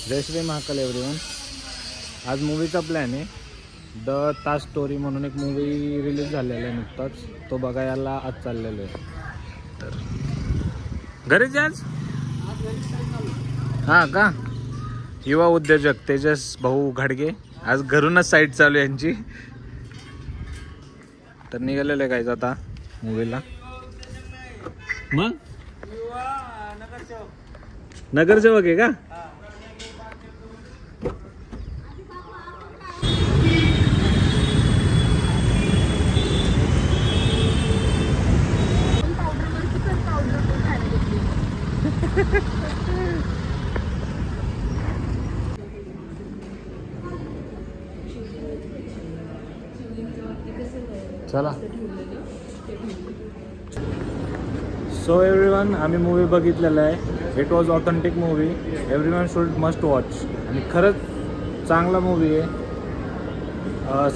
जय Shri Mahakal everyone. आज मूवीचा plan आहे. The Taj story म्हणून एक मूवी रिलीज झालेला आहे नुकताच. तो बघायला आज चाललेलो आहे. तर घरीच आज हां का. युवा उद्योजक तेजस भाऊ घाडगे आज घरूनच साईट चालू आहे यांची. तर निघालेलं आहे काहीच आता मूवीला. मग नगरसेवक आहे का? चला. सो एव्हरीवन, आम्ही मूवी बघितलेला आहे. It was authentic movie. Everyone should must watch. आणि खरंच चांगला मूवी आहे.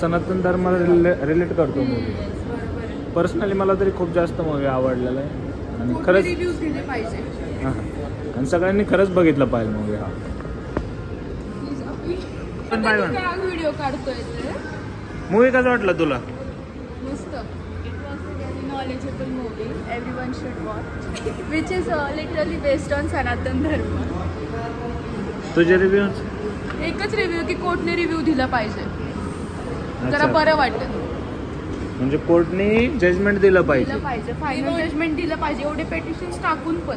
सनातन धर्माला रिलेट करतो मूवी. पर्सनली मला तरी खूप जास्त मूवी आवडलेला आहे. आणि खरंच हां, आणि सगळ्यांनी खरंच बघितलं पाहिजे मूवी. हा व्हिडिओ काढतोय. मूवी कसं वाटलं तुला? मस्त. It was a very knowledgeable movie. Everyone should watch. Which is literally based on सनातन धर्म. तुझे रिव्ह्यू? एकच रिव्ह्यू की कोर्टने रिव्ह्यू दिला पाहिजे. जरा बरं वाटतं. म्हणजे कोर्टने जजमेंट दिलं पाहिजे. फायनल जजमेंट दिलं पाहिजे. एवढे पेटिशन्स टाकून पण.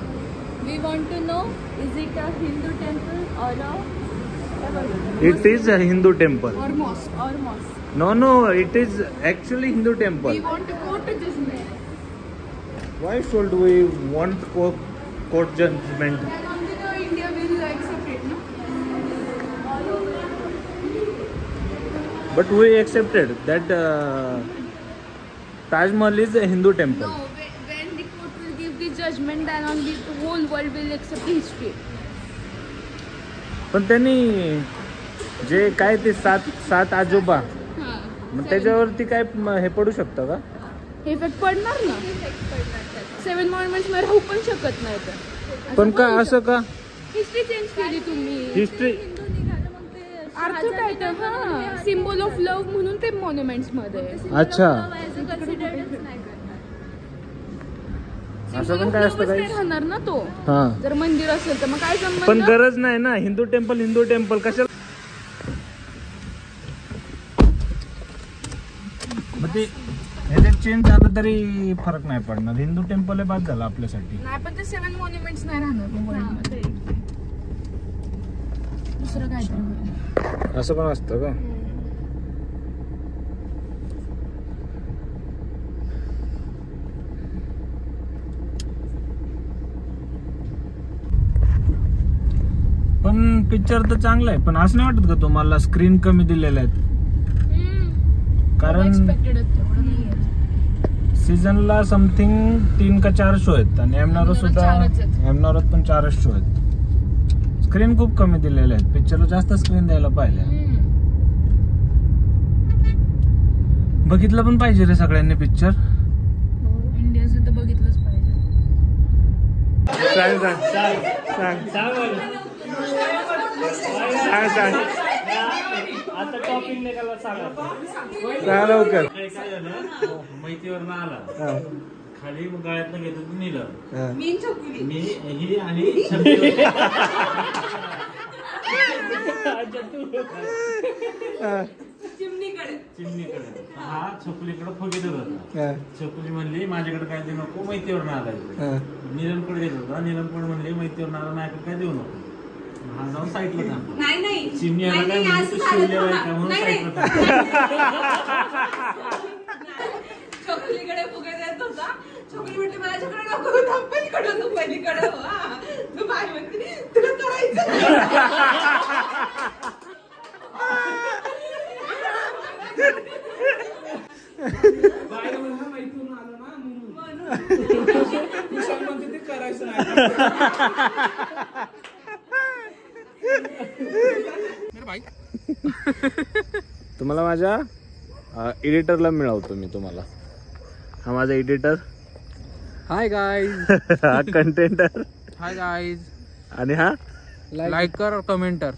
We want to know, is it a Hindu temple और it is a Hindu temple और mosque. No, it is actually Hindu temple. We want to court judgment. Why should we want court judgment? Then only the India will accept it, no? But we accepted that Taj Mahal is a Hindu temple. No, when the court will give the judgment, then only the whole world will accept the history. पण त्यांनी जे काय ते सात आजोबा, मग त्याच्यावरती काय हे पडू शकतं का? इफेक्ट पडणार ना. 7 मॉन्युमेंट्स मध्ये राहू पण शकत नाही. तर पण का असं का? हिस्ट्री चेंज केली तुम्ही. हिस्ट्री अर्थ काय तर हा सिम्बॉल ऑफ लव्ह म्हणून ते मॉन्युमेंट्स मध्ये. अच्छा, असं पण काय असतं काय? राहणार ना तो. हा, जर मंदिर असेल तर मग काय संबंध? पण गरज नाही ना. हिंदू टेम्पल कशाला? ते ह्याच्यात चेंज झालं तरी फरक नाही पडणार. हिंदू टेम्पल हे बाद झालं आपल्यासाठी. नाही, पण ते 7 मॉन्युमेंट्स नाही राहणार. दुसरं काय असं पण असतं का? पण पिक्चर तर चांगला आहे. पण असं नाही वाटत का तुम्हाला स्क्रीन कमी दिलेल्या आहेत? कारण सीझनला समथिंग 3 का 4 शो आहेत. आणि एमनारत पण 4च शो आहेत. स्क्रीन खूप कमी दिलेले आहेत. पिक्चरला जास्त स्क्रीन द्यायला पाहिजे. बघितलं पण पाहिजे रे सगळ्यांनी पिक्चर. इंडियाचं तर बघितलंच पाहिजे. आता टॉपिक निघाला सांगा. लवकर मैतीवर आला खाली गळ्यातनं घेतो तू नेलं. मी ही आणि चिमणीकडे हा छकुलीकडे फुगीत होता. छकुली म्हणली माझ्याकडे काय देऊ नको, मैतीवर आला. नीलमकडे घेत होता. नीलमकडे म्हणली मैतीवर आला माझ्याकडे काय देऊ नको. हा जाऊन साईडला थांबतो. चिमणी आला काय म्हणून तू शिवलेला आहे का म्हणून साईडला छकुलीकडे फुगे देत होता. छकुली म्हटली माझ्याकडे नको, थांब पलीकडे, तू पलीकडे हो. तू बाय म्हणते तुला करायचं. बाय म्हणून मैथून आलो ना म्हणून ते करायचं नाही. तुम्हाला माझ्या एडिटरला मिळवतो मी तुम्हाला. हा माझा एडिटर. Hi guys. हा कंटेंटर. Hi guys. आणि हा लाईक कर और कमेंट कर